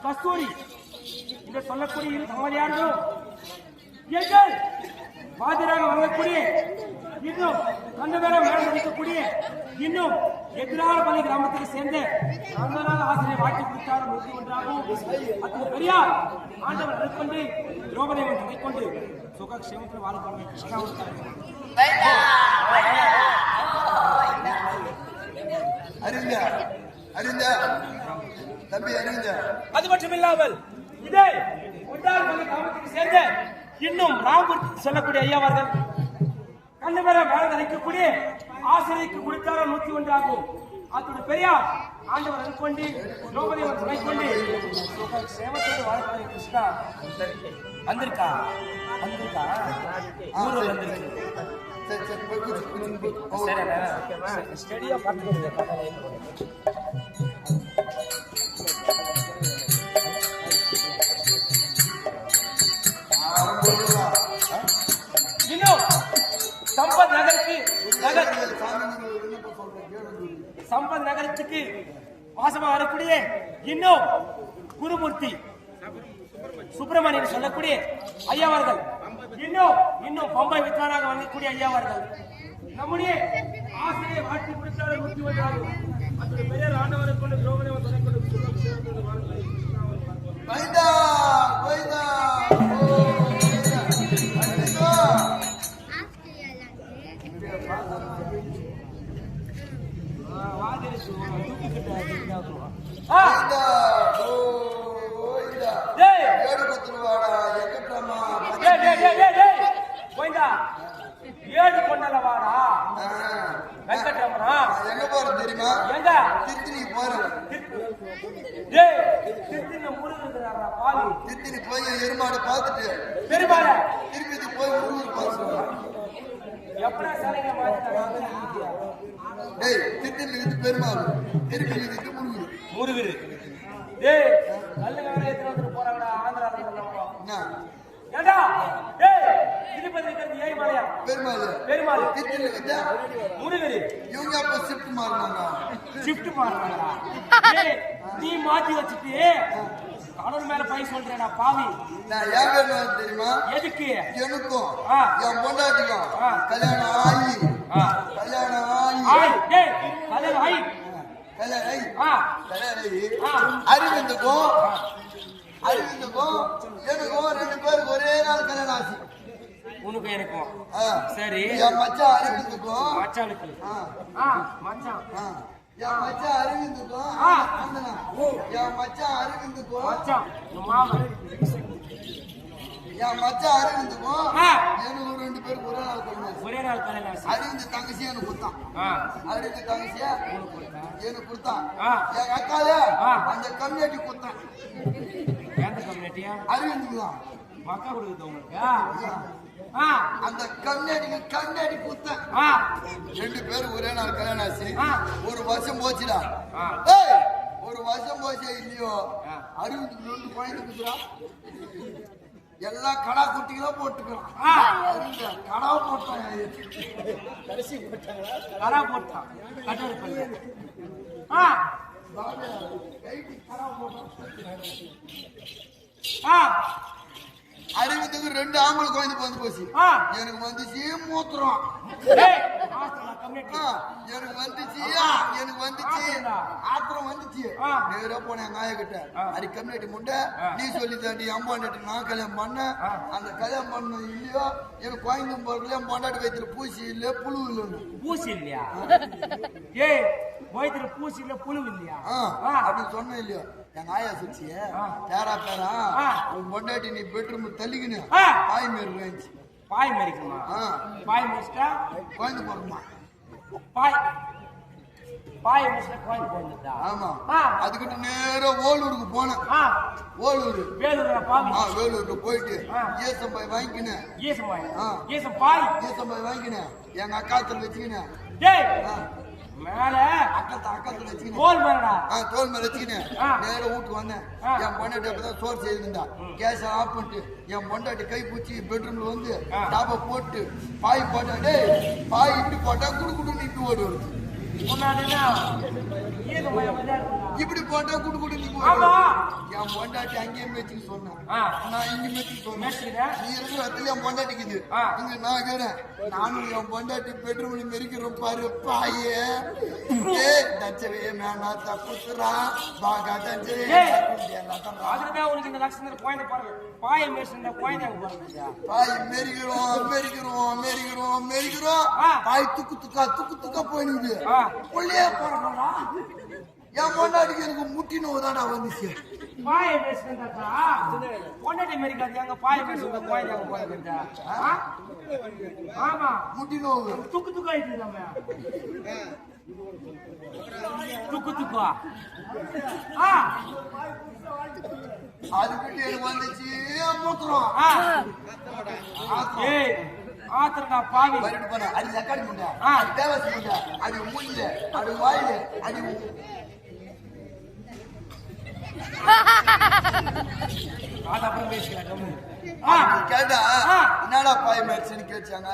கஸ்தூரி என்று சொல்லக்கூடிய சமாளியார்கள் எங்கள் பாதிராக வரக்கூடிய இன்னும் கந்தவேரம் இருக்கக்கூடிய இன்னும் எதிரான பள்ளி கிராமத்துக்கு சேர்ந்து ரங்கநாத ஆசிரியர் வாழ்க்கை கொடுத்தார் முழுக்க ஒன்றாகவும் அத்தனை பெரியார் ஆண்டவர் நெற்கொண்டு திரௌபதியை துணைக்கொண்டு சுகக்ஷேமத்தில் வாழ்க்கை அது மட்டும் இல்லாமல் இதே கிராமத்துக்கு சேர்ந்த இன்னும் ராம்பூர் சொல்லக்கூடிய ஐயாவார்கள் கண்ணபெற மேல நினைக்கக்கூடிய ஆசிரியருக்கு கொடுத்தார 101 ஆகும். அதோட பெரியார் ஆண்டவர் அனுக்கொண்டு திரௌபதி அவர் துணைக்கொண்டு சேவத்தோடு வாழ்க்கை கிருஷ்ணா வந்திருக்கா ஊரில் வந்திருக்கு. ஸ்டெடியா பார்த்து சம்பத் நகரத்துக்கு வாசமா வரக்கூடிய இன்னும் குருமூர்த்தி சுப்பிரமணியன் சொல்லக்கூடிய ஐயாவர்கள் இன்னும் பம்பை வித்வானாக வரக்கூடிய ஐயாவர்கள் நம்முடைய ஆசிரியை வாழ்க்கை கொடுத்தாலும் 101 ஆகும். அந்த பெரிய ஆண்டவரை கொண்டு திரௌபதி ஏடு கொண்டலவாடா வெங்கட்ரமணா எங்க போற தெரியுமா? எங்க திருத்தணி போறேன். திருத்தணி முருகன் பாலி திருத்தணி போய் எருமாடு பார்த்துட்டு பெருமாள திருப்பதி போய் முருகன் பார்த்துருவாங்க. எப்படா சிலைங்க மாத்திட்டாங்க? Tiruttani with Perumal, Tirupati with Murugan. நல்ல எத்தனை போறாங்கடா ஆந்திரா ஏண்டா திருப்பதி இருக்கிறது ஏய் மலையா பெருமாள் திருத்தணி வித்து முருகன். இவங்க அப்ப ஷிஃப்ட் மாறுறாங்களா? நீ மாத்தி வச்சுட்டு கணவன் மேல பை சொல்றேடா பாவி. நான் ஏன் வேணும் தெரியுமா? எதுக்கு? எனக்கும் என் பொண்டாட்டிக்கும் கல்யாணம் ஆகி அரவிந்துக்கும் எனக்கும் 2 பேருக்கு ஒரே நாள் கல்யாணம் ஆச்சு. உனக்கு எனக்கும் சரி. என் மச்சான் அரவிந்துக்கும் மச்சானுக்கு மச்சான் என் மச்சான் அரவிந்துக்கும் என் மச்சான் அரவிந்துக்கும் மச்சான் என் மச்சான் அரவிந்துக்கும் எனக்கு 2 பேருக்கு ஒரே நாள் கல்யாணம். அரவிந்து தங்கச்சியா எனக்கு கொடுத்தான். அரவிந்து தங்கச்சியா எனக்கு கொடுத்தான். என் அக்கால அந்த கம்யூனிட்டி கொடுத்தான். எந்த கம்யூனிட்டியா? அரவிந்துக்கு தான் மக்கா கொடுக்குது உங்களுக்கு. அந்த கண்ணாடி கொடுத்தேன். 2 பேரும் ஒரே நாள் கல்யாணம் ஆச்சு. 1 வருஷம் போச்சுடா. ஒரு வருஷம் போச்சு இல்லையோ 62 குழந்தை குத்துறா. எல்லாம் கடா குட்டிகளா போட்டுக்கலாம். கடா போட்டான் கடைசி போட்டாங்களா? கடா போட்டான் கட்டோடு பண்ணி அறிவுக்கு 2 ஆம்பளை குழந்தை வந்து போச்சு. எனக்கு வந்துச்சு மூத்திரம். எனக்கு வந்துச்சு ஆத்திரம் வந்துச்சு. நேரா போனேன் எங்க ஆயா கிட்ட. அது கம்யூனிட்டி முண்டை நீ சொல்லி தாண்டி அம்மா நான் கல்யாணம் பண்ண. அந்த கல்யாணம் பண்ண இல்லையோ எனக்கு குழந்தை போறதுல பொண்டாட்டி வயிற்றுல பூசி இல்ல புழு இல்லைன்னு. பூசி இல்லையா? ஏ வயிற்றுல பூசி இல்ல புழு இல்லையா அப்படின்னு சொன்ன இல்லையோ எங்க ஆயா சொல்லிச்சு. பேரா உன் பொண்டாட்டி நீ பெட்ரூம் தள்ளிக்கினு பாய் மாரி இருந்துச்சு. பாய் மாரிக்குமா? பாய் முடிச்சிட்டா குழந்தை போறோமா? பாய் முடிச்சிட்டா குழந்தை போறதா? ஆமா. அதுக்கிட்ட நேரா ஓலூருக்கு போனேன். ஓலூர் வேலூர்ல பாவி. வேலூருக்கு போயிட்டு ஏசம் பாய் வாங்கிக்கினேன். ஏசம் பாய் வாங்கிக்கினேன். எங்க அக்காத்துல வச்சுக்கினேன். டேய் மேல அக்கத்துல வச்சுக்கினேன். தோல் மேலடா. தோல் மேல வச்சுக்கினேன். நேரா வீட்டுக்கு வந்தேன். என் பொண்டாட்டி அப்பதான் சோறு செய்திருந்தா. கேஸ் ஆஃப் பண்ணிட்டு என் பொண்டாட்டி கை பூச்சி பெட்ரூம்ல வந்து டாபா போட்டு பாய் போட்டா. டேய் பாய் இப்படி போட்டா குடு குடு நிட்டு ஓடி வருது. இப்படி போட்டா குடு குடு நிட்டு என் பொண்டாட்டி அங்கேயே மேய்ச்சிக்கு சொன்னேன். நான் இங்க மேய்ச்சிக்கு சொன்னேன். நீ இருக்கிற இடத்துல என் பொண்டாட்டிக்குது. இங்க நான் இருக்கிறேன். நானும் என் பொண்டாட்டி பெட்ரூம்ல மெரிக்கிறோம் பாரு பாயே. தச்சவே மேனா தப்புறா பாகா தச்சவே அதுதான் உனக்கு இந்த லட்சணத்துல குழந்தை பாருங்க. பாய மேய்ச்சிருந்தா குழந்தை பாருங்க. பாய் மெரிக்கிறோம் பாய் துக்கு துக்கா போயிடுது. புள்ளையே போறா என் பொண்டாட்டிக்கு எனக்கு முட்டி நோவு தான்டா வந்துச்சு. பாய மேய்ச்சிருந்தாக்கா பொண்டாட்டி மெரிக்காது. எங்க பாய மேய்ச்சிருந்தா குழந்தை போயிருந்தா ஆமா முட்டி நோவு துக்கு துக்காயிட்டு துக்கா அதுக்கிட்ட எனக்கு வந்துச்சு மூத்திரம். ஆத்திரடா பாவி. அது லக்காடி முண்டை, அது தேவசி முண்டை, அது மூஞ்சில, அது வாயில, அது அப்புறம் பேசிக்கலாம். கேட்டா என்னடா பாய் மேட்ச்னு கேட்டாங்க.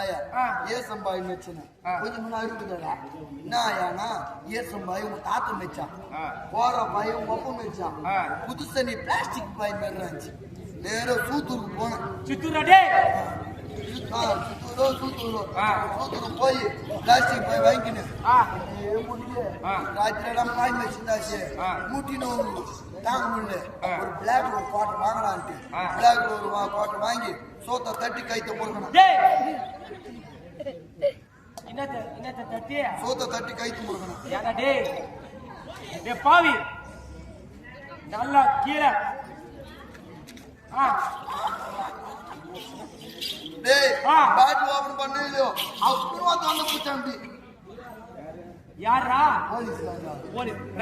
ஏசம் பாய் மேட்ச்னு கொஞ்சம் முன்னாடி இருக்குதா என்ன ஆயானா ஏசம் பாய் உங்க தாத்தா மேய்ச்சான். போற பாய் உங்க ஒப்பம் மேய்ச்சான். புதுசா நீ பிளாஸ்டிக் பாய் மாதிரி இருந்துச்சு. நேரம் சூத்தூருக்கு போனேன். சித்தூரா சூத்தூரு போய் பிளாஸ்டிக் பாய் வாங்கினேன். ராத்திரி பாய் மேய்ச்சிருந்தாச்சு. மூட்டி நோவு தாங்க முடியல. ஒரு பிளாக் ஒரு பாட்டு வாங்கலான்ட்டு பிளாக் ஒரு பாட்டு வாங்கி சோத்தை தட்டி கைத்த போடணும். சோத்தை தட்டி கைத்து முறுக்கணும். பாவி நல்லா கீழே பேட் ஓபன் பண்ண இல்லையோ அப்புறம் தொண்டை பூச்சாண்டி யாரா போலீஸ்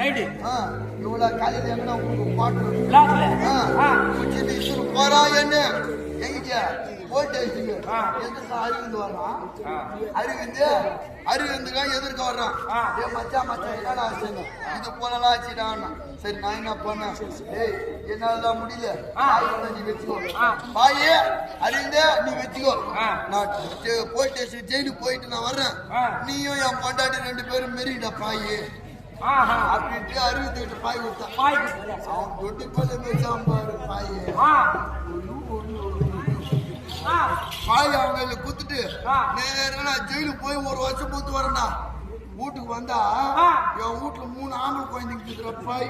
ரைடு இவ்வளவு காலையில எங்கன்னா பாட்டு போறா என்ன எங்க போட்டு எதிர்க்க அறிவிந்து வர்றான். அறிவிந்துக்கா எதிர்க்க வர்றான். மச்சான் என்னடா ஆச்சுங்க இது போலலாம் ஆச்சுடான்னா. சரி நான் என்ன பண்ணேன். ஏய் என்னாலதான் முடியல நீ வச்சுக்கோ பாயே அறிந்த நீ வச்சுக்கோ. நான் போலீஸ் ஸ்டேஷன் ஜெயிலுக்கு போயிட்டு நான் வர்றேன். நீயும் என் பொண்டாட்டி 2 பேரும் மெரிடா பாயே அப்படின்ட்டு 68 பாய் கொடுத்தான். அவன் தொட்டி போல வச்சான் பாரு பாயே. பாய் அவங்க குத்துட்டு நேரம் நான் ஜெயிலுக்கு போய் 1 வருஷம் பூத்து வரேன்டா. வீட்டுக்கு வந்தா என் வீட்டுல 3 ஆம்பளை குழந்தைங்க இருக்கிற பாய்.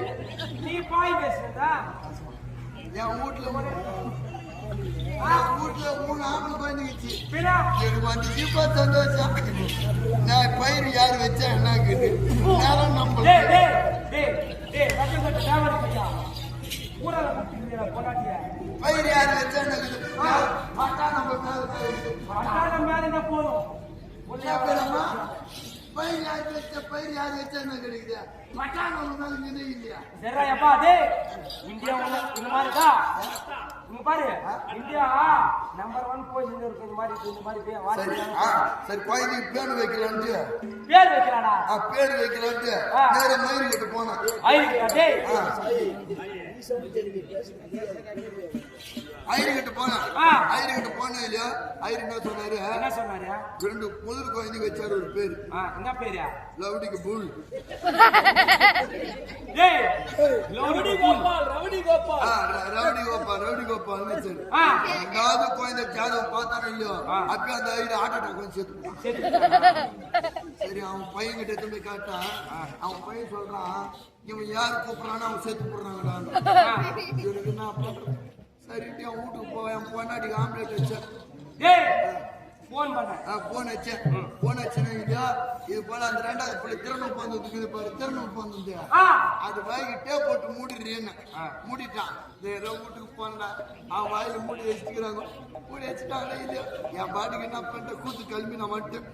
நீ பாய் பேசுறதா? என் வீட்டுல 3 ஆம்பளை குழந்தைங்க. எனக்கு வந்துச்சு சந்தோஷம். நான் பயிர் யாரு வச்சா என்ன நேரம் நம்ம பயிர் யாரு வச்சா என்ன போதும். பயிர் யாரு வச்சா என்ன கிடைக்குது. சரிப்பா இந்தியா இந்த மாதிரிதா இங்க பாரு. இந்தியா நம்பர் 1 பொசிஷன்ல இருக்கு. இந்த மாதிரி சரி குழந்தைக்கு பேர் வைக்கலான்ட்டு பேர் வைக்கலாடா. பேர் வைக்கலான்ட்டு நேர மயிறு கிட்ட போனேன். ஐயர்கிட்ட போனேன். ஐயர்கிட்ட போனேன் இல்லையா, ஐயர் என்ன சொன்னாரு? என்ன சொன்னாரு? 2 முதல் குழந்தை வச்சாரு. ஒரு பேரு என்ன பேரு? லவுடிக்கு புல். ரவுடி கோபால். ரவுடி கோபால் வச்சாரு. 2வது குழந்தை ஜாதகம் பார்த்தானே இல்லையோ, அப்ப அந்த ஐயர் ஹார்ட் அட்டாக் வந்து செத்து. சரி, அவன் பையன் கிட்ட எடுத்து போய் காட்டான். அவன் பையன் சொல்றான், இவன் யாரு கூப்பிடறான்னு அவன் செத்து போடுறாங்கடா. இவருக்கு என்ன பண்றது? சரிட்டு அவன் வீட்டுக்கு போவேன். பொன்னாடிக்கு ஆம்லேட் வச்சேன். போன் வச்சேன். போன் வச்சேன் இல்லையா, இது போல அந்த 2வது பிள்ளை திறனுப்பு வந்து பாரு. திறனுப்பு வந்து அது வாங்கிட்டே போட்டு மூடிடுறேன்னு மூடிட்டான். வீட்டுக்கு போனா அவன் வாயில மூடி வச்சுக்கிறாங்க. மூடி வச்சுட்டாங்க இல்லையா, என் பாட்டுக்கு என்ன பண்ணிட்டேன், கூத்து கிளம்பி நான் வந்துட்டேன்.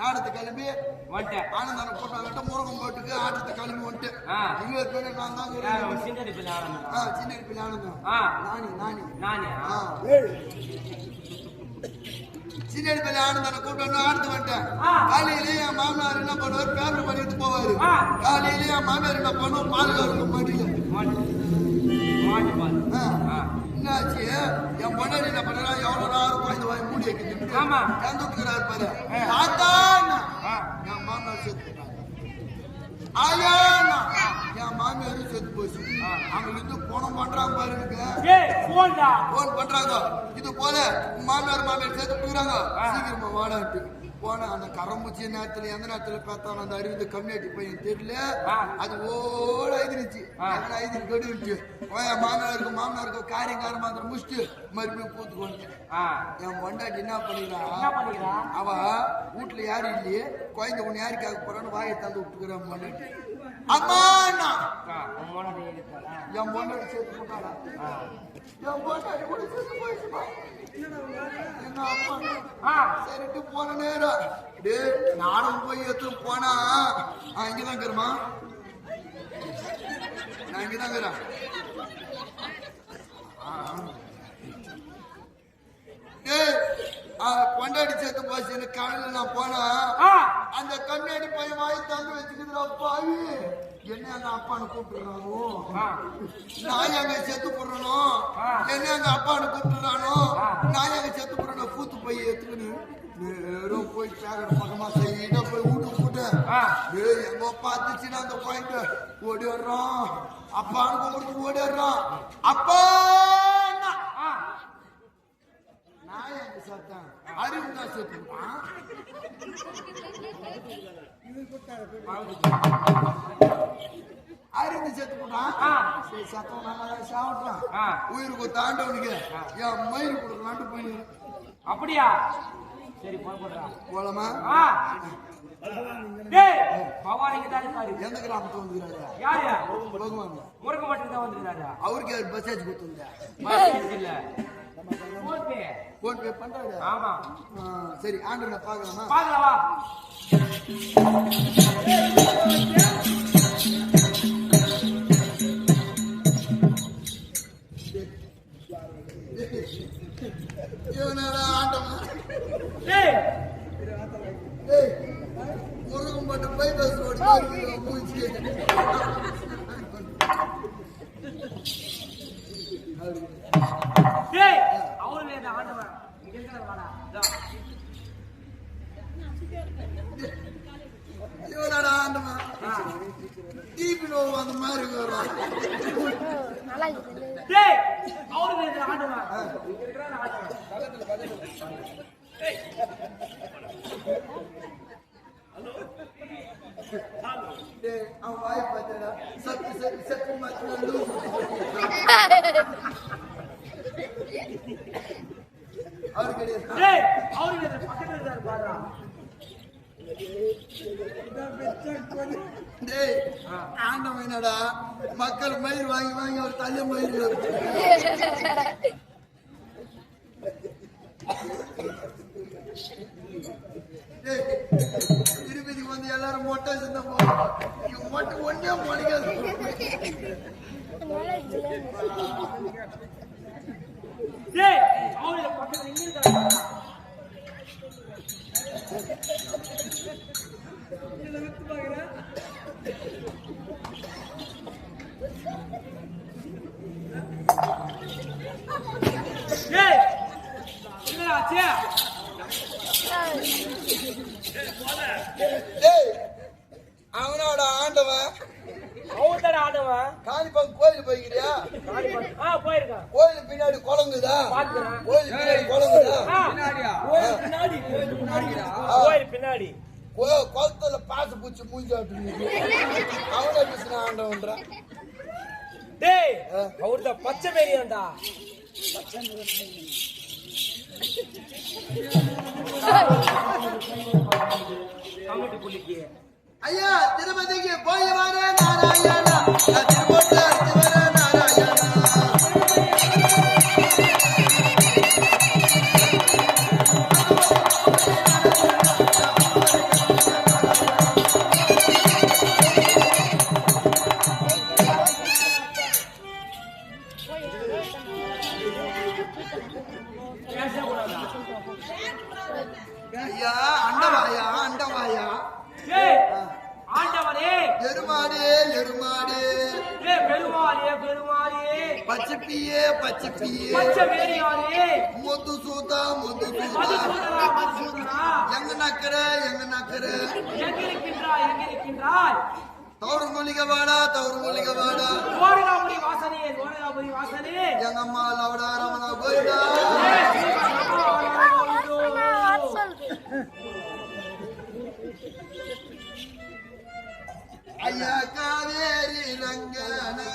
நாடத்தை கிளம்பி வந்துட்டேன். ஆனந்தான போட்டாங்கிட்ட முருகம் போட்டுக்கு ஆட்டத்தை கிளம்பி வந்துட்டேன். இங்க இருப்பேன் நான் தான் சின்ன இருப்பில் ஆனந்தம். சின்ன இருப்பில் ஆனந்தான கூப்பிட்டு ஆடுத்து வந்துட்டேன். காலையிலேயே என் மாமனார் என்ன பண்ணுவார், பேப்பர் பண்ணிட்டு போவாரு. காலையிலேயே என் மாமனார் என்ன பண்ணுவோம், பாதுகாப்பு மடியில என்னாச்சு, என் பொண்ணாடி என்ன பண்றா, எவ்வளவு நேரம் குழந்தை வாங்கி மூடி வைக்கிறது கந்துக்கிறாரு பாரு. என் மாமனார் செத்து என் மாமியாரும் செத்து போச்சு. அவங்களுக்கு போன பண்றாங்க பாரு. எனக்கு போன் பண்றாங்க, இது போல மாமியார் செத்து போகிறாங்க, சீக்கிரமா வாடாட்டு போன. அந்த கரம்பூச்சி நேரத்துல எந்த நேரத்துல பார்த்தாலும் அந்த அறிவு கம்யூனிட்டி பையன் தெரியல. அது ஓட ஐதிருச்சு. ஐதிரி கெடுச்சு. மாமனாருக்கு காரியம் மாத்திரம் முடிச்சுட்டு மறுபடியும் பூத்துக்கு வந்துட்டேன். என் பொண்டாட்டி என்ன பண்ணிக்கிறா, அவ வீட்டுல யாரும் இல்லையே, குழந்தை ஒண்ணு யாருக்காக போறான்னு வாயை தந்து விட்டுக்கிறான் பொண்டாட்டி. அம்மா என் பொண்டாட்டி சேர்த்து போட்டாடா. என் பொண்டாட்டி கூட சேர்த்து போயிடுச்சுமா. எங்க அம்மா சரிட்டு போன நேரம் நானும் போய் எடுத்து போனா இங்கதான் இருக்கிறமா. நான் இங்கதான் இருக்கிறேன். கொண்டாடி சேர்த்து போச்சு. காலையில நான் போனா அந்த கண்ணாடி பையன் வாங்கி தந்து வச்சுக்கிறா. பாவி என்ன எங்க அப்பான்னு கூப்பிடுறானோ, நான் எங்க செத்து போடுறனோ, என்ன எங்க அப்பான்னு கூப்பிடுறானோ, நான் எங்க செத்து போடுறனோ. பூத்து போய் எடுத்துக்கின்னு நேரம் போய் கேக்கற பக்கமா செய்யிட்ட போய் வீட்டுக்கு போட்டேன். எங்க பார்த்துச்சுன்னா அந்த பாயிண்ட் ஓடிடுறான். அப்பான்னு கூப்பிட்டு ஓடிடுறான். அப்பா நான் எங்க சத்தேன், அறிவு தான் செத்துட்டான். அறிந்து செத்து போட்டான். சரி, சத்தம் நல்லா சாப்பிட்டான். உயிருக்கு தாண்டவனுக்கு என் மயிர் கொடுக்கலான்ட்டு போயிரு. அப்படியா? சரி, போலாமா? எந்த கிராமத்துல வந்துக்கிறாரு? பகவான் முருக மட்டும் தான் வந்துக்கிறாரு. அவருக்கு பசாஜ் கொடுத்துருந்தேன். போன் பே பண்றாரு. ஆமா. சரி, ஆண்டு பாக்கலாமா? பாக்கலாமா? முருகன் மட்டும் பைபாஸ் ரோடு இவனடா ஆண்டவன் டிபி நோவு அந்த மாதிரி வரும். அவன் வாய் பார்த்தா சத்து சத்து சத்து மாத்திரம் அவரு கிடையாது. ஆண்டவன் என்னடா மக்கள் மயிர் வாங்கி வாங்கி ஒரு தள்ளி மயிர் திருப்பதிக்கு வந்து எல்லாரும் மொட்டை சின்ன போகும். மொட்டை ஒன்னே முடிக்காது. யாருவன் காணிப்பாங்க கோயில் போய்க்கிறியா? போயிருக்கேன். கோயில் பின்னாடி குளங்குதா? பாத்துக்கிறேன். கோயில் பின்னாடி குளங்குதா? கோயில் பின்னாடி குளத்துல பாசு பூச்சி மூஞ்சி அவனை பேசின ஆண்டவன்றான். டேய் அவர்த பச்சை பேரியண்டா. கமிட்டி புள்ளிக்கு ஐயா திருமதிக்கு போய் வர நாராயணா, திருப்போட்டு அடித்து வர நாராயணா. ஐயா அண்டவாயா அண்டவாயா. ஆண்டவனே எருமாடு எருமாடு பெருமாளே பெருமாளே பச்சைப்பியே பச்சைப்பியே பச்சை வேரியாளே மொத்து சூத்தா மொத்து மது சூத்தா சூதரா மது சூதரா எங்க நக்கற எங்க நக்கற எங்கிருக்கின்றாய் எங்கிருக்கின்றாய்? தவறு மூலிகை வாடா தவறு மூலிகை வாடா. ஓரகாபுரி வாசனே ஓரகாபுரி வாசனே எங்க அம்மா லவடா ரமணா போயிடா. ஐயா காவேரி ரங்கநாதா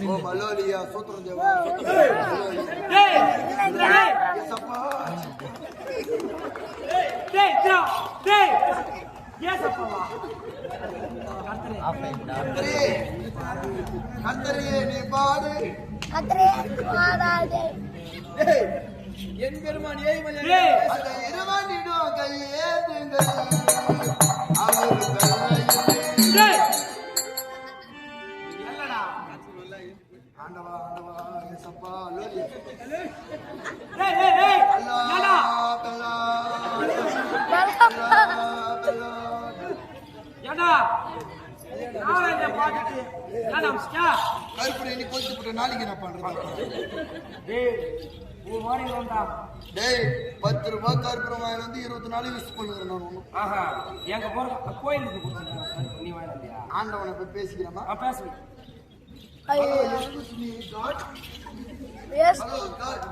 ஓ மலோலியா சூத்திரம் தேவா டேய் சப்பா டேய் டேய் ஏசப்பா கத்தரே கத்தரே நீ பாடு கத்தரே மாதாதே என் பெருமான் ஏய்மலை டேய் அந்த இரவனிடோ கையேந்துங்கள் அவர் கருணையிலே டேய் என்னடா ஆண்டவா ஆண்டவா ஏசப்பா லோலியா டேய் டேய் டேய் என்னடா ஏண்டா நான் இந்த பாட்டுக்கு ஏண்டா முஸ்கா கருப்புரை நீ போட்டு போட்ட நாளைக்கு நான் பண்றேன். டேய் ஓ மாரி வந்தா டேய் 10 ரூபாய் கருப்புரை வாங்கி வந்து 20 நாள் யூஸ் பண்ணுறேன் நான் ஒன்றும். ஆஹா எங்க போற கோயிலுக்கு கொடுத்துருக்கேன் நீ வாங்கிட்டியா? ஆண்டவனை போய் பேசிக்கிறேமா? பேசு hello excuse me God. Yes hello God.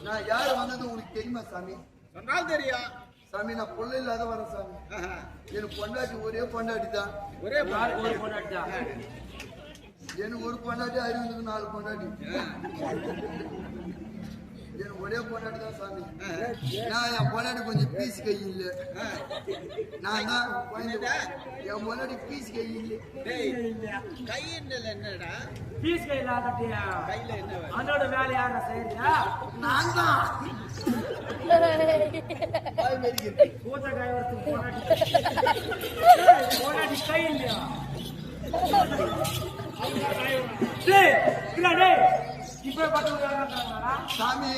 நான் யார் வந்தது உங்களுக்கு தெரியுமா சாமி? சொன்னால் தெரியும். சாமி நான் பொண்ணு இல்லாத வரேன் சாமி. எனக்கு பொண்டாட்டி ஒரே பொண்டாட்டி தான். ஒரே ஒரு போடாட்டா எனக்கு ஒரு பொண்டாட்டி அறிவுக்கு 4 பொண்டாட்டி. எனக்கு ஒரே பொண்டாட்டி தான் சாமி. நான் என் பொண்டாட்டி கொஞ்சம் பீஸ் கை இல்லை. நான் தான் என் பொண்டாட்டி பீஸ் கை இல்லை. கையில் என்னடா பீஸ் கையில ஆகட்டியா கையில என்ன அதோட வேலை யாரா செய்யறியா? நான் தான் பூத்த காய் வரத்துக்கு போராட்டி கை இல்லையா? டேய் இல்ல டேய் இப்ப பார்த்து சாமி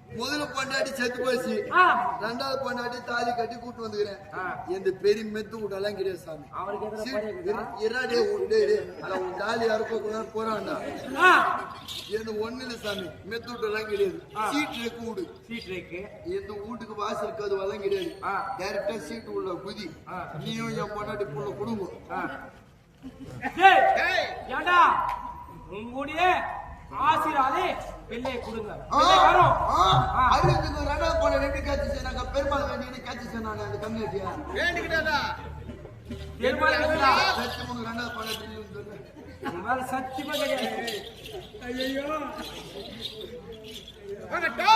முதல்ல பொண்டாட்டி செத்து போச்சு, ஆ, ரெண்டாவது பொண்டாட்டி தாலி கட்டி கூட்டு வந்துக்கிறேன். ஆ. இந்த பெரிய மெத்து விட்டெல்லாம் கிடையாது சாமி. அவருக்கு எதிர பறி இருக்குதா? இராடே உண்டு உன் தாலி யாருக்கோ போறான்டா. ஆ, எந்த ஒண்ணு இல்ல சாமி, மெத்து விட்டெல்லாம் கிடையாது. சீட் இருக்கு வீடு, சீட் இருக்கு. எந்த வீட்டுக்கு வாசல் கதவெல்லாம் கிடையாது. ஆ. டைரக்டா சீட்டு உள்ள குதி. ஆ. நீயும் என் பொண்டாட்டி புள்ள குடும்பம். ஆ. டேய், ஏய், ஏண்டா உங்களுடைய ஆசீர்வாதே பிள்ளையை கொடுங்க. பிள்ளை வரும். அறிவுக்கு ரெண்டாவது பொண்ணு எப்படி கேட்டுச்சு? நாங்க பெருமாள் வேண்டிய கேட்டுச்சு. நான் அந்த கம்யூனிட்டியா வேண்டிக்கிட்டாதா? பெருமாள் இருக்குதா? சத்தியமுங்க ரெண்டாவது பொண்ணு சொல்லு. உன் மேல சத்தியமா கிடையாது. ஐயோ, வாங்கட்டா.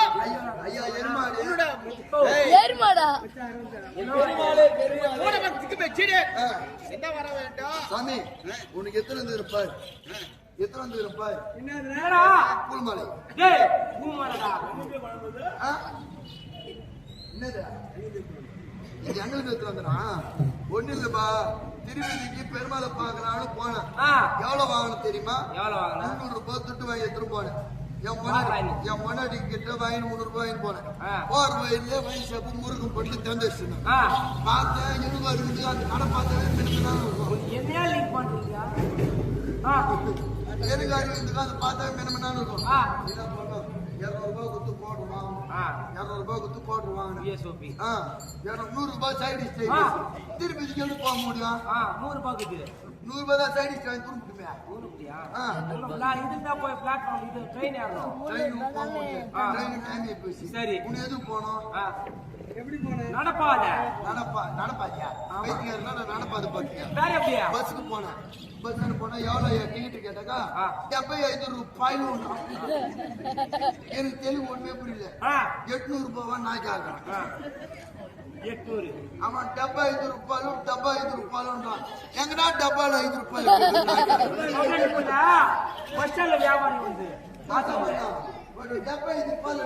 ஐயா எருமாடு. உன்னோட ஏறுமாடா மூட பக்திக்கு மெச்சிடு. என்ன வர வேண்டும்? சாமி உனக்கு எத்தனை வந்து இருப்பார்? எத்தனை வந்து இருப்பார்? என்னடா? புல்மலை. டேய், பூமாடா. என்னது இது? எங்களுக்கு எத்தனை வந்துடா? ஒண்ணு இல்லப்பா, திருப்பதிக்கு பெருமாளை பாக்கலான்னு போனேன். ஆ, எவ்வளவு வாங்கணும் தெரியுமா? எவ்வளவு வாங்கின? 300 ரூபாய் துட்டு வாங்கி எடுத்துட்டு போனேன். என் பொன்னாடி கிட்ட வாங்கி 300 ரூபாய் வாங்கி போனேன். போற வயல்ல வயசு சப்பு முருகு போட்டு தந்து வச்சிருந்தேன். ஆ, பார்த்தேன் இழுவா இருக்குது. அந்த கடை பார்த்தாவே மினுமினான்னு இருக்கும். என்னையா லிங்க் பண்றீங்க? ஆ, எனக்கு அறிவுக்கு அந்த பார்த்தாவே மினுமினான்னு இருக்கும். ஆ, என்ன பண்ணோம்? 200 ரூபாய் கொடுத்து போட்டு வாங்கணும். ஆ, 200 ரூபாய் கொடுத்து போட்டு வாங்கணும். பிஎஸ்ஓபி. 100 ரூபாய் சைடு டிஷ். ஆ. திருப்பதிக்கு எப்படி போக முடியும்? 100 ரூபாய்க்கு 100 ரூபாய் தான் சைடு டிஷ் வாங்கி துருப்பிட்டுமே. ஊருக்குடியா? ஆ. இதுதான் போய் பிளாட்ஃபார்ம் இது ட்ரெயின் ஏறணும். ட்ரெயினுக்கு போக முடியும். ஆ. ட்ரெயின் டைம் போயிடுச்சு. சரி. உன்னை எதுக்கு போனோம்? ஆ, நடப்பாத. நடப்பாதியா? பைத்தியக்காரனா நான் நடப்பாது பாத்தியா? வேற எப்படியா? பஸ்ஸுக்கு போனேன். பஸ்ஸுக்கு போனா எவ்வளவு டிக்கெட் கேட்டாக்கா ஆ. 75 ரூபாய். எனக்கு தெலுங்கு ஒண்ணுமே புரியல. ஆ, 800 ரூபாய் நான் கேட்கறேன். ஆ, 800. அவன் 75 ரூபாயும் 75 ரூபாயும் எங்கடா டப்பால 5 ரூபாய் பஸ் ஸ்டாண்ட்ல வியாபாரி வந்து டப்பா 5 ரூபாய்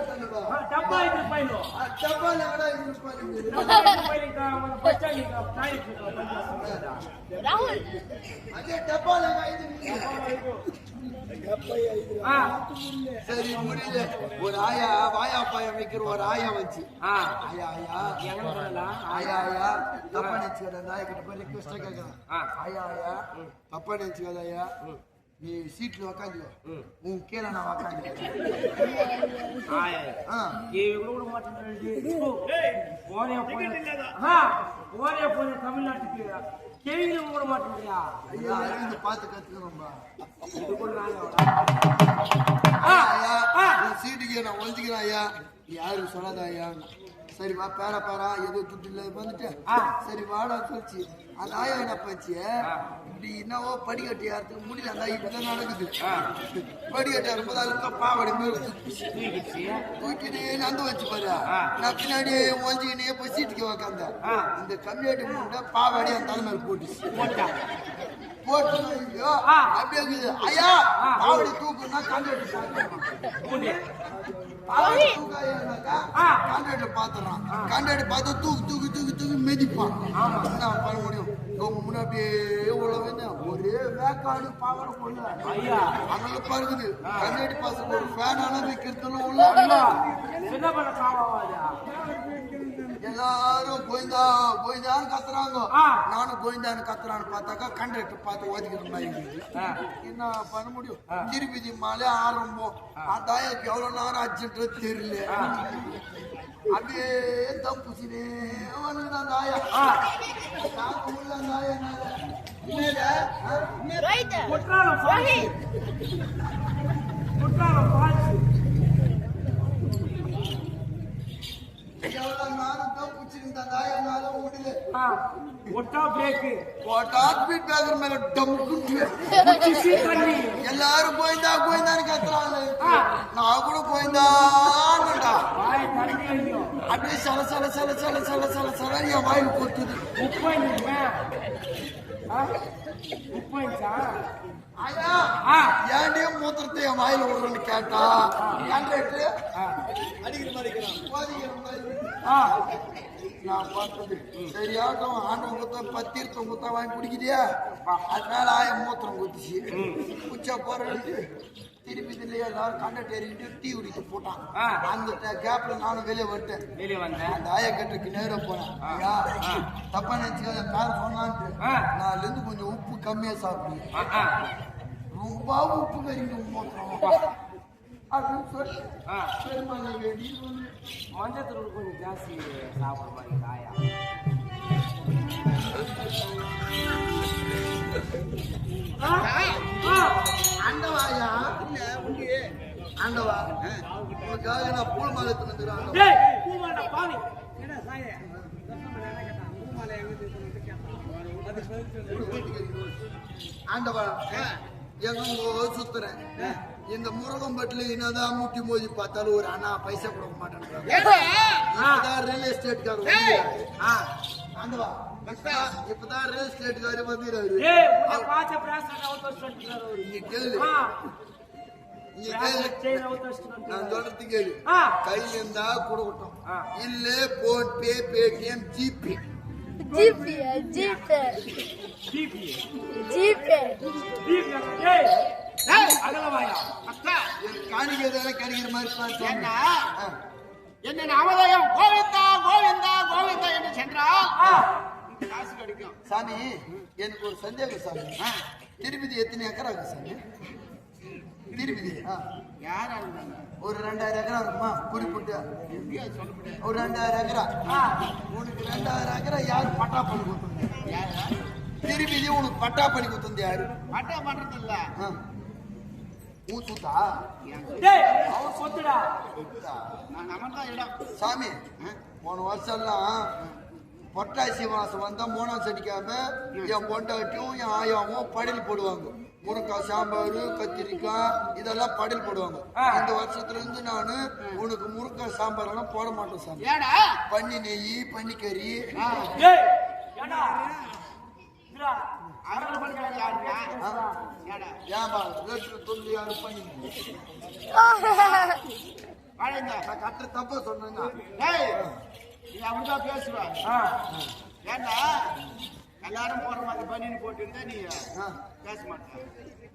டப்பா 5 ரூபாய்னு. டப்பால எங்கடா 5 ரூபாய் டப்பா 5 ரூபாய்க்கு அவன் பஸ் ஸ்டாண்ட்ல டாய்லெட் ராகுல் அதே டப்பால 5 ஆ, சரி முடியல. ஒரு ஆயா வாயா பாயம் வைக்கிற ஒரு ஆயா வச்சு ஆ, ஆயா ஆயா எங்க பண்ணலாம்? ஆயா ஆயா தப்பா நினைச்சுக்காத. அந்த ஆயா கிட்ட போய் ரிக்வெஸ்டா கேட்கறேன். ஆ. ஆயா ஆயா தப்பா நினைச்சுக்காத ஐயா. நீ சீட்ல உக்காந்துக்கோ, உன் கீழே நான் உக்காந்துக்கிறேன். ஆயா, ஆ. இவங்க கூட மாட்டேன். போனே போன தமிழ்நாட்டுக்கு கேள்வி கூட மாட்டேங்கிறியா? ஐயா அறிந்து பார்த்து கத்துக்கிறோம்பா. இது கூட ஐயா உன் சீட்டுக்கு நான் ஒழிஞ்சுக்கிறேன் ஐயா. நீ யாருக்கு சொல்லாத ஐயா. சரி வா பேரா பேரா ஏதோ துட்டு இல்ல வந்துட்டு சரி வாடா சொல்லிச்சு. அந்த ஆயா என்ன போச்சு, இப்படி என்னவோ படிக்கட்டு யாருக்கு முடியல. அந்த இப்பதான் நடக்குது. படிக்கட்டு இருக்கும்போது அதுக்கு பாவடி மேல தூக்கிட்டு நந்து வச்சு பாரு. நான் பின்னாடி ஒஞ்சிக்கினே போய் சீட்டுக்கு உக்காந்தேன். இந்த கம்யூனிட்டி முண்டை பாவாடி அந்த தலைமையில் போட்டுச்சு. போட்டு அப்படியே இருக்குது. ஐயா பாவடி தூக்குன்னா கம்யூனிட்டி பாவடி தூக்காக்கா கம்யூனிட்டி பாத்துறான். கம்யூனிட்டி பார்த்து தூக்கு தூக்கி தூக்கி தூக்கி மிதிப்பான். என்ன பண்ண முடியும்? முன்னாடி உழவுன்னு ஒரே வேக்காடு பாவட போல அதனால பாருக்குது. கம்யூனிட்டி பாசம் ஒரு ஃபேனால வைக்கிறதுல உள்ள என்ன பண்ண காவாதா? எல்லாரும் கோயந்தா கோயந்தான்னு கத்துறாங்க. நானும் கோயந்தான்னு கத்துறான்னு பார்த்தாக்கா கண்டக்டர் பார்த்து ஒதுக்கிற மாதிரி இருக்குது. என்ன பண்ண முடியும்? திருப்பதி மாலே ஆரம்பம். அந்த ஆயாக்கு எவ்வளவு நேரம் ஆச்சுன்றது தெரியல. அப்படியே தம் புசினே வந்து அந்த ஆயா உள்ள அந்த ஆயா குற்றாலம் ஃபால்ஸ் எவ்வளவு நேரம் தம் புச்சிருந்த அந்த ஆயானால முடியல. ஒட்டா பிரேக்கு ஹார்ட்பீட் பேக்கர் மேல டம்முக்கு எல்லாரும் கோயந்தா கோயந்தான்னு கத்துறாங்க. நான் கூட கோயந்தான்டா. அப்படியே சல சல சல சல சல சல சல என் வாயில் கொட்டுது. ஐயா ஏன்டே மூத்திரத்தை என் வாயில விடுறேன்னு கேட்டா கண்டக்டர் அடிக்கிற மாதிரி நான் பார்த்தது சரியாட்டம். ஆண்டவன் குத்த பத்தீர்த்தம் குத்தா வாங்கி குடிக்கிறியா? அதனால ஆய மூத்திரம் குத்துச்சு. குச்சா போற திருப்பி இதுல எல்லாரும் கண்டக்டர் ஏறிட்டு டீ குடிக்க போட்டான். அந்த கேப்ல நானும் வெளியே வந்துட்டேன். வெளியே வந்தேன். அந்த ஆயக்கட்டுக்கு நேரம் போனேன். ஐயா தப்பா நினைச்சுக்காத, கார் சொன்னான்ட்டு நாலுல இருந்து கொஞ்சம் உப்பு கம்மியா சாப்பிடுவேன். ரொம்ப உப்பு கறிங்க மோசம் அப்படின்னு சொல்லி பெருமாள் வேண்டி மஞ்சத்தூள் கொஞ்சம் ஜாஸ்தி சாப்பிட்ற மாதிரி தாயா. ஆண்டவாயா ஆண்டவா, உனக்காக நான் பூ மாலை தந்துக்கிறேன். ஆண்டவா எங்க சுத்துறேன். இந்த முருகம்பட்டில என்னதான் முட்டி மோதி பார்த்தாலும் ஒரு அண்ணா பைசா கொடுக்க மாட்டேன். ரியல் எஸ்டேட்காரர் ஆண்டவா, இப்பதான் ரியல் எஸ்டேட்காரு வந்துடுறாரு. நான் சொல்றது கேளு, கையில இருந்தா கொடுக்கட்டும், இல்ல போன் பே, பேடிஎம், ஜிபே. காணிக்கிறதால கிடைக்கிற மாதிரி என்ன நாமதயம் கோவிந்தா கோவிந்தா கோவிந்தா என்று சென்றால் காசு கிடைக்கும். சாமி எனக்கு ஒரு சந்தேகம் சாமி, திருப்பதி எத்தனை ஏக்கரா இருக்கு சாமி? திருப்பதி ஒரு 2000 ஏக்கரா இருக்குமா? குறிப்பிட்டு ஒரு 2000 ஏக்கரா. உனக்கு 2000 ஏக்கரா யாரு பட்டா பண்ணி கொடுத்துருந்தா? திருப்பதி உனக்கு பட்டா பண்ணி கொடுத்துருந்த யாரு? பட்டா பண்றது இல்ல, ஊத்துதா அவர் சொத்துடா. நான் நமதான் இடம். சாமி போன வருஷம் எல்லாம் பொட்டாசி மாசம் வந்தா 3ஆம் சனிக்காம என் பொண்டாட்டியும் என் ஆயாவும் படையல் போடுவாங்க. முருங்காய், சாம்பார், கத்திரிக்காய் இதெல்லாம் படையல் போடுவாங்க. இந்த வருஷத்துல இருந்து நானு உனக்கு முருங்காய் சாம்பார் எல்லாம் போட மாட்டேன் சாமி. பன்னி நெய், பன்னிக்கறி. ஏன்பா ரேட்டு சொல்லி யாரும் பண்ணி கட்ட தப்ப சொன்னா அப்படிதான் பேசுவேன். ஏன்னா எல்லாரும் போற மாதிரி பனின்னு போட்டுருந்தா நீ பேச மாட்டேன்.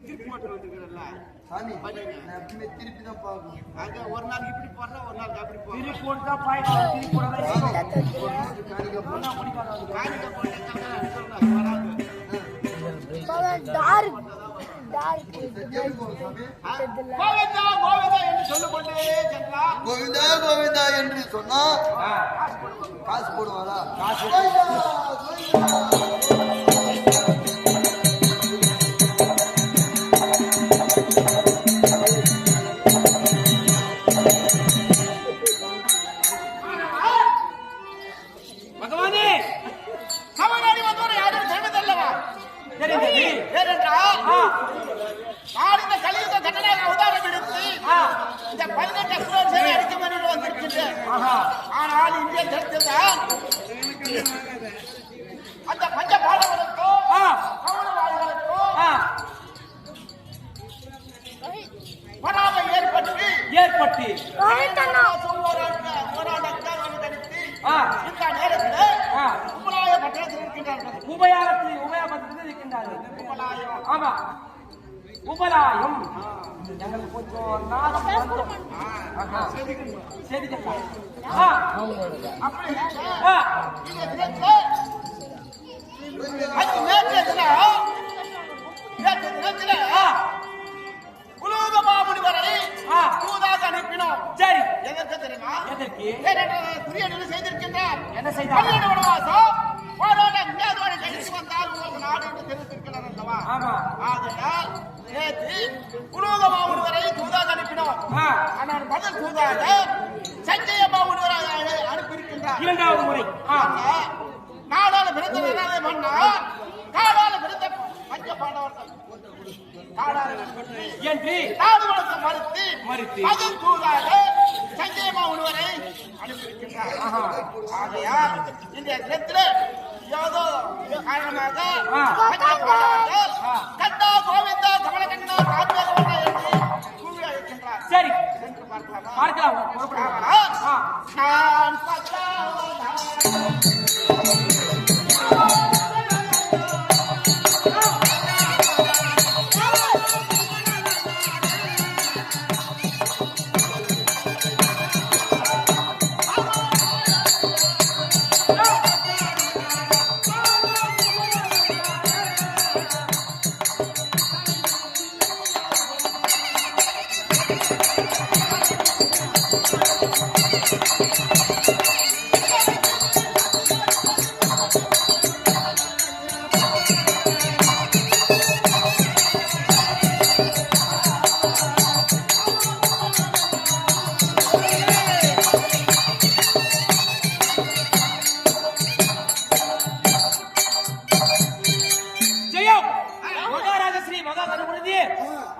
திருப்பி போட்டு வந்துக்கிறல்ல சாமி, நான் எப்பவுமே திருப்பி தான் பார்க்கணும். அங்க ஒரு நாள் இப்படி போடுறா, ஒரு நாள் அப்படி போடுறா. திருப்பி போட்டா பாயிண்ட், திருப்பி போட்டா காணிக்க போட்டா வராது. கோவிந்தா கோவிந்தா என்று சொல்லிக்கொண்டே சென்றார். கோவிந்தா கோவிந்தா என்று சொன்னா காசு போடுவாரா? காசு பகவானே, தமிழ்நாடு வந்தோடு யாரும் தெரிவதல்லவா? ஏனென்றால் நாடு கலியுக கட்டணாக அவதாரம் எடுத்து இந்த 18 அக்டோபர் சேவை அடிக்க வேண்டும் வந்திருக்கின்றேன். ஆனால் இந்திய தெரிந்துதான் அந்த பஞ்ச பாடவர்களுக்கோ கவனவாதிகளுக்கோ பொறாமை ஏற்பட்டு இந்த நேரத்தில் உபலாய பட்டணத்தில் இருக்கின்றார்கள். உபயாபத்தில் இருக்கின்றார்கள். ஆமா, உபலாயம் எங்களுக்கு கொஞ்சம் நாகம் தூதாக அனுப்பினோம். சரி, எதற்கு தெரியுமா? எதற்கு? புரிய செய்திருக்கின்றார். என்ன செய்தார்? வந்தால் உங்களுக்கு நாடு என்று தெரிவித்திருக்கிறார் அல்லவா? ஆமா. ஆகையால் நேற்று புலோகமா ஒருவரை தூதாக அனுப்பினோம். ஆனால் பதில் தூதாக சஞ்சயமா ஒருவரை அனுப்பியிருக்கின்றார். 2வது முறை நாடால பிறந்த மன்னா, காடால பிறந்த பஞ்ச பாண்டவர்கள் என்று நாடு வளர்த்த மறுத்து பதில் தூதாக சஞ்சயமா ஒருவரை அனுப்பியிருக்கின்றார். ஆகையால் இந்த தினத்தில் ஏதோ காரணமாக கண்டா கோவிந்தா கமலகண்ணா ராஜ்யகோண்டா என்று கூவி அழைக்கின்றார். சரி, என்று பார்க்கலாமா? பார்க்கலாம். நான் பத்தாவதா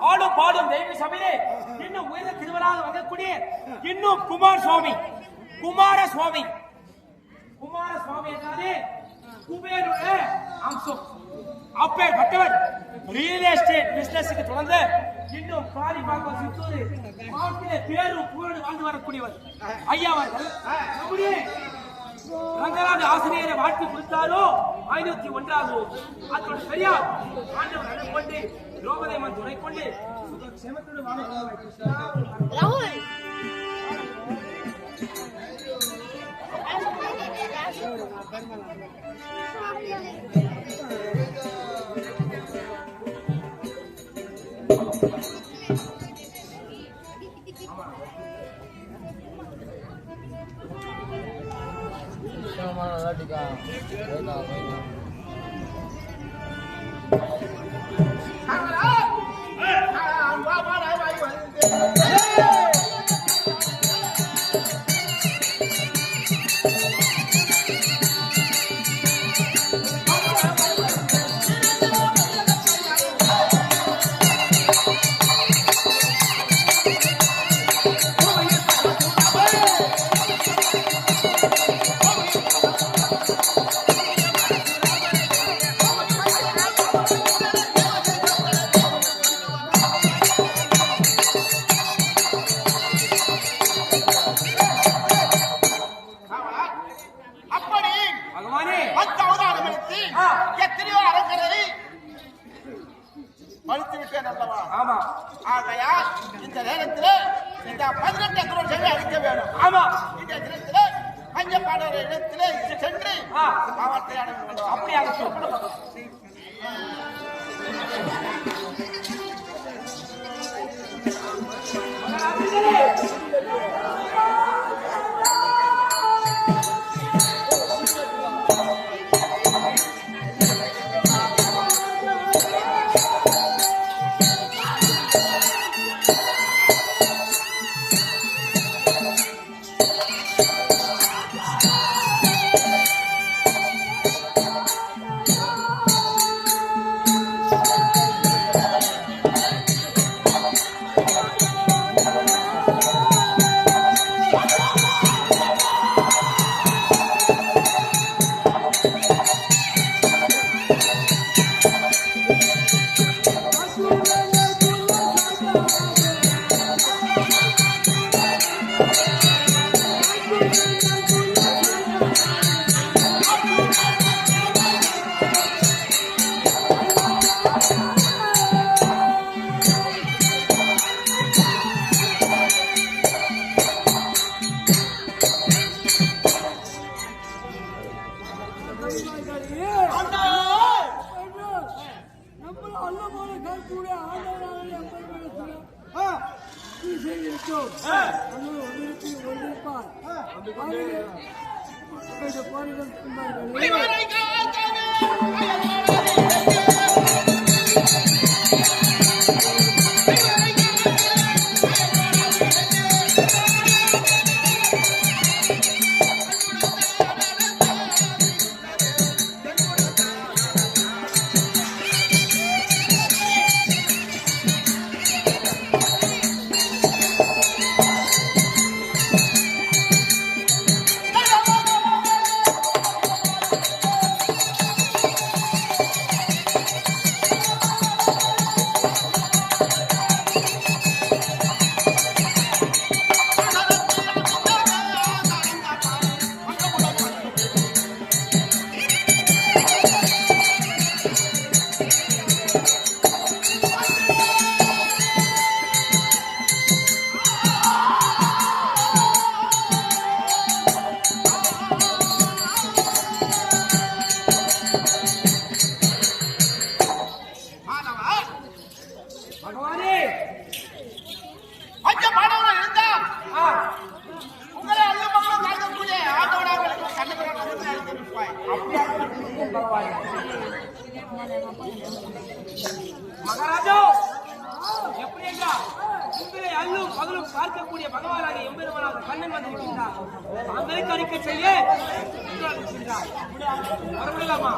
ஆடும் பாடும் தெய்வ சபையிலே இன்னும் உயர்ந்த திருவிழாக வரக்கூடிய இன்னும் குமாரசுவாமி என்றாலே குபேருடைய அம்சம். அப்பேற்பட்டவர் ரியல் எஸ்டேட் பிசினஸுக்கு தொடர்ந்து இன்னும் காளிபாக்கம் சித்தூர் மாவட்டத்திலே பேரும் புகழ் வாழ்ந்து வரக்கூடியவர் ஐயா அவர்கள் நம்முடைய ரங்கராஜ ஆசிரியரை வாழ்த்து கொடுத்தாரோ 501வது அதோட பெரியார் ஆண்டவர் கொண்டு திரௌபதியம்மன் துணை கொண்டு சேமத்தோடு வாழ ராகுல் மகாராஜா எப்படி என்றால் உங்களை அல்லும் பகலும் பார்க்கக்கூடிய பகவானாக எம்பெருமானாக கண்ணன் வந்திருக்கின்றார். தாங்களுக்கு அறிக்கை செய்ய வரவிடலாமா?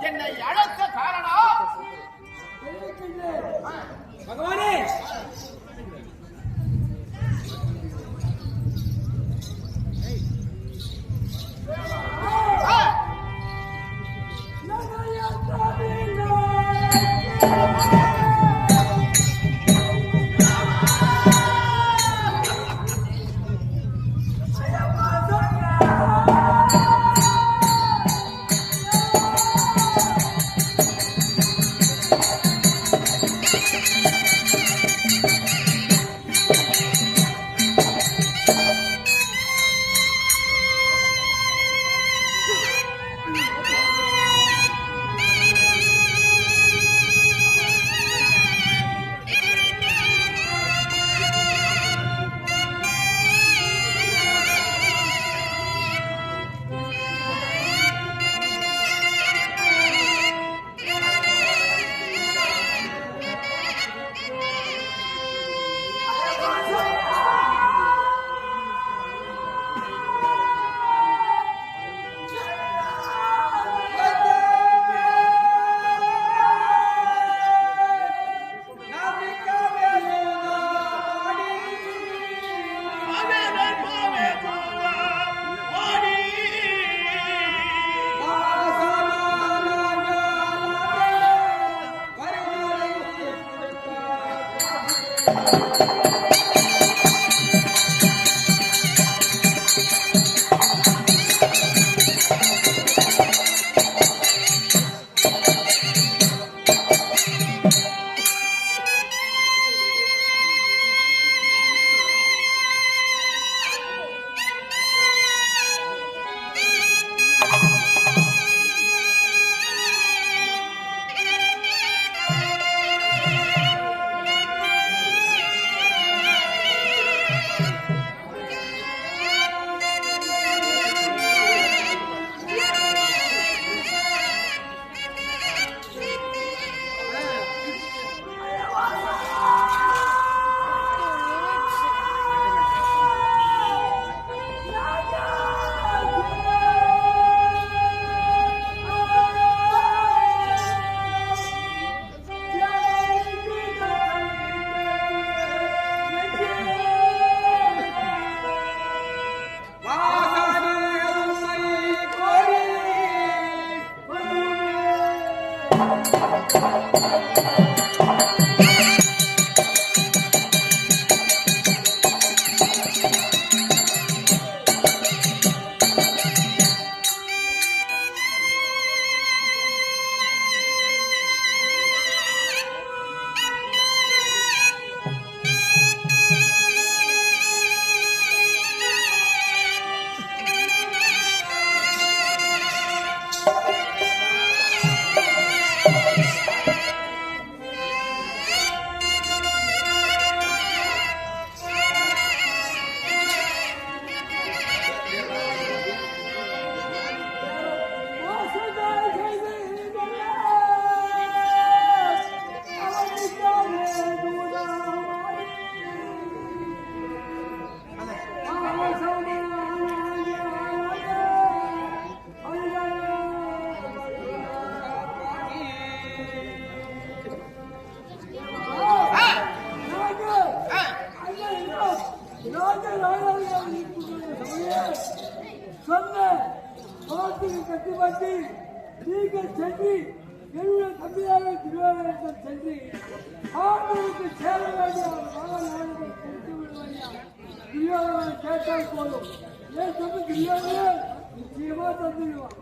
என்னை அழைத்த காரணம் பகவானே சொன்ன பாட்டுக்கு கட்டுப்பட்டு நீங்கள் சென்று என்னுடைய தம்பியாக திருவாரூர் சென்று ஆண்டவருக்கு சேர வேண்டிய மகனாக கொடுத்து விடுவாயா திருவாரூரை கேட்டால் போதும் ஏன் தம்பி திருவாரூர் நிச்சயமா தந்துடுவான்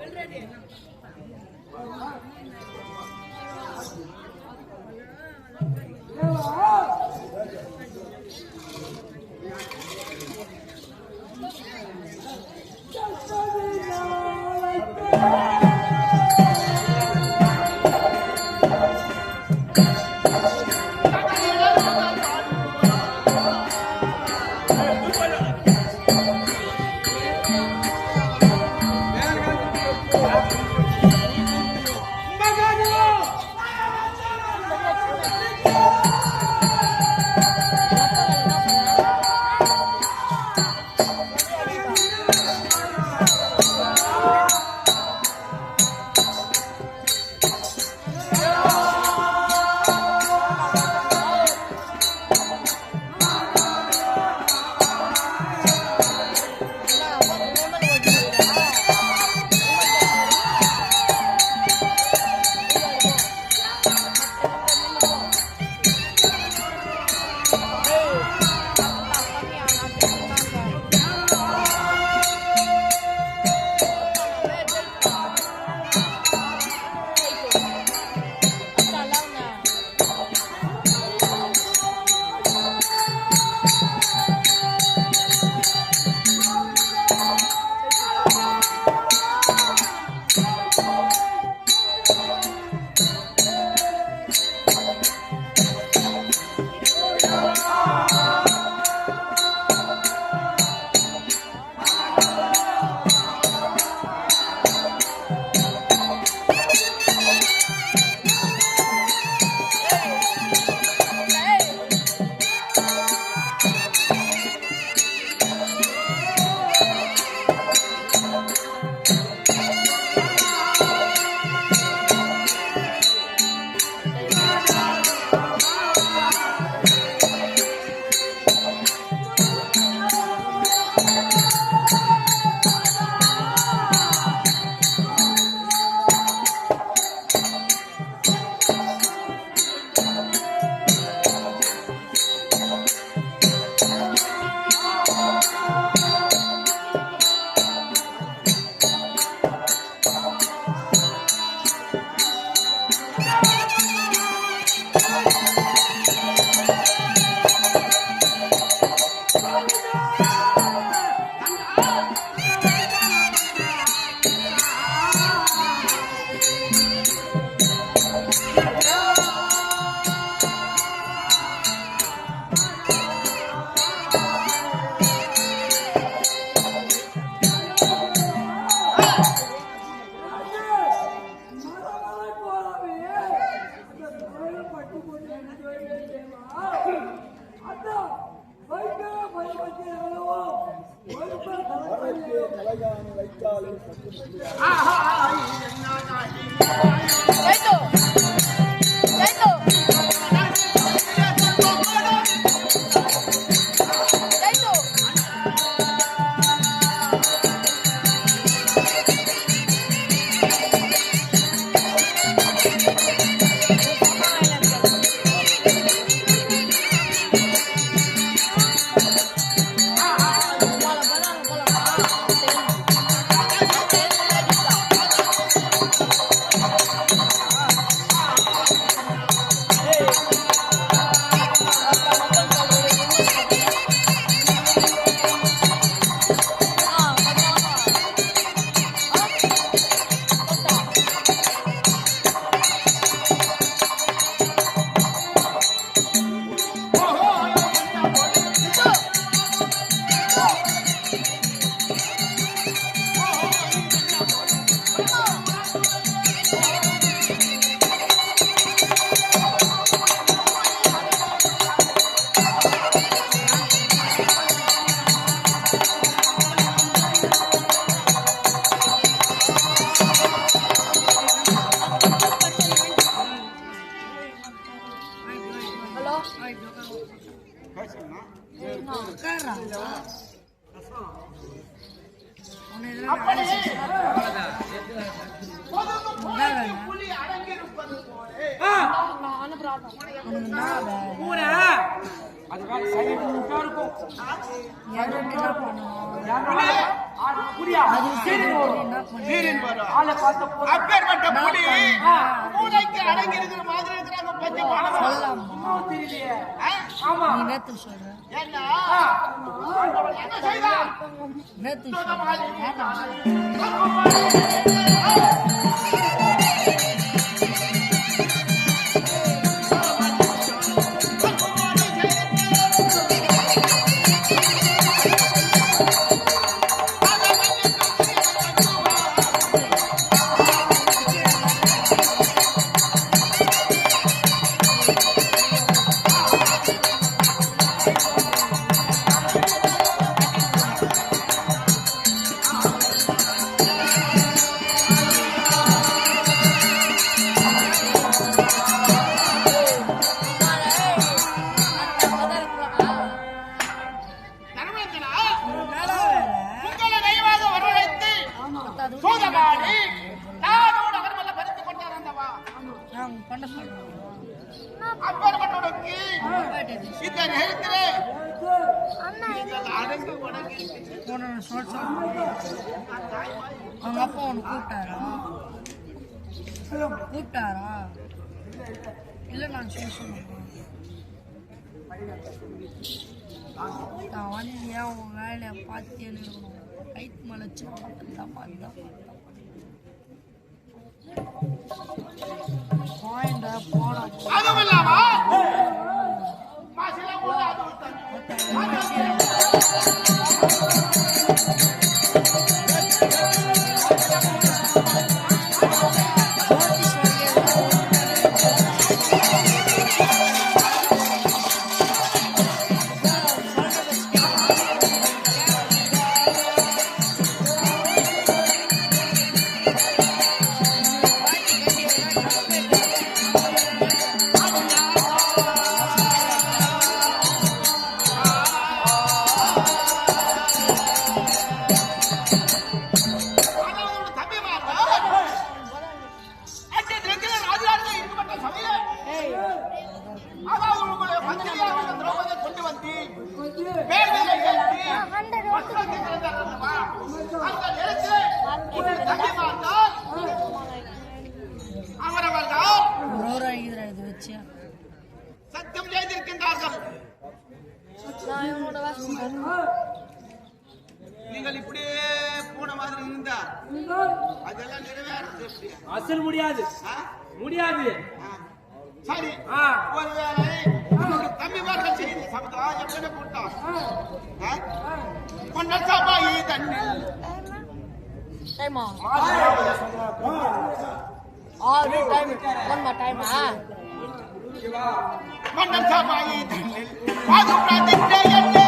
அப்படி பொதுக்கு புலிக்கு புலி அடங்கியிருப்பது போலே பூனை அதுக்காக சைலண்டா இருக்கும். அப்பேற்பட்ட புலி பூனைக்கு அடங்கி இருக்கிற மாதிரி இருக்கிறாங்க. பஞ்சம் தெரியலையே. ஆ? ஆமா என்ன என்ன செய்தா உங்களை தெய்வாக வரவழைத்து சூதமாடி நானோடு அகர்மல்ல பறித்து கொண்டார் அந்தவா. அப்பேற்பட்டவனுக்கு இந்த நேரத்திலே நீங்கள் அடங்கி உடங்கி அவங்க அப்பா ஒன்று கூப்பிட்டாரா இல்லை நான் சொல்லுவேன் நான் வந்து ஏன் உன் வேலையை பார்த்தேன்னு இருக்கணும் கைத்து மலைச்சு மட்டும்தான் பாயிண்ட போன அதுவும் இல்லாம மாசில உள்ள அது சத்தியம் செய்திருக்கின்றார்கள். நீங்கள் இப்படியே போன மாதிரி இருந்தா அதெல்லாம் நிறைவேறது எப்படி? அசல் முடியாது. முடியாது. சரி, ஒருவேளை தம்பி வார்கள் செய்தி சபதா எப்படி போட்டான் கொண்ட சபாயி தண்ணில் மன்னன் சபாயி தண்ணில் பாது பிரதிஷ்டை என்ன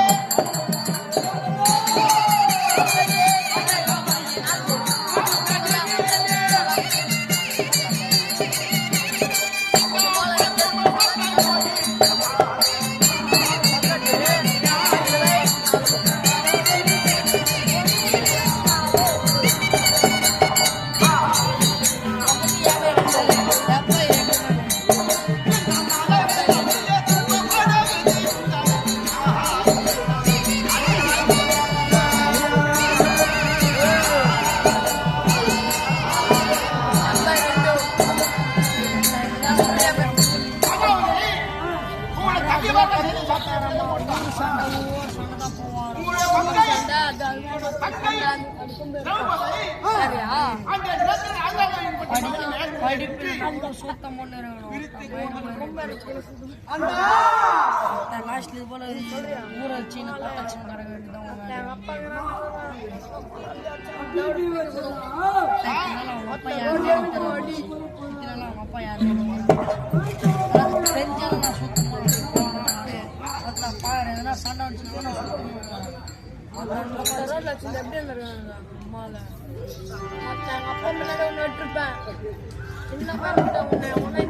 லாஸ்ட்ல இது போல ஊற வச்சு பட்டாச்சு வர வேண்டியதான் அப்பா யாரு அவங்க அப்பா யாரு செஞ்சாலும் நான் சுத்தம் பாரு எதனா சண்டை வச்சுக்கோ நான் சுத்தம் எப்படி இருந்திருக்காங்க அம்மாவில் எங்கள் அப்பா முன்னாடி ஒன்று விட்டுருப்பேன் சின்ன பேர் உன்னை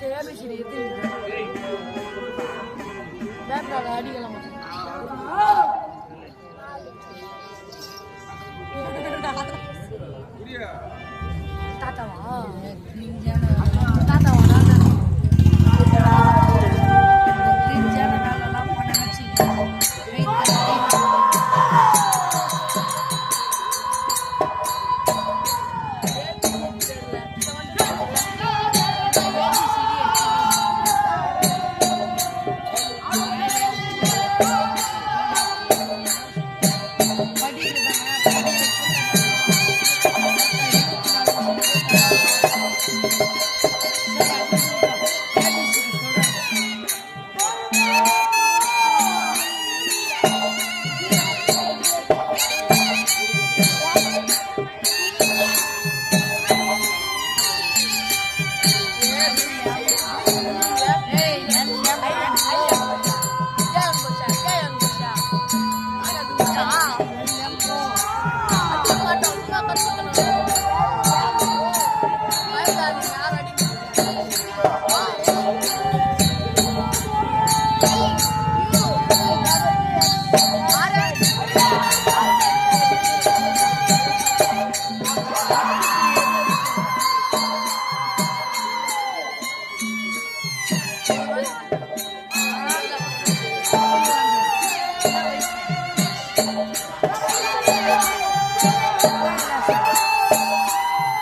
சரி ABCD பேப்பரால அடிக்கலாம் தாத்தாவா தாத்தாவா ஆ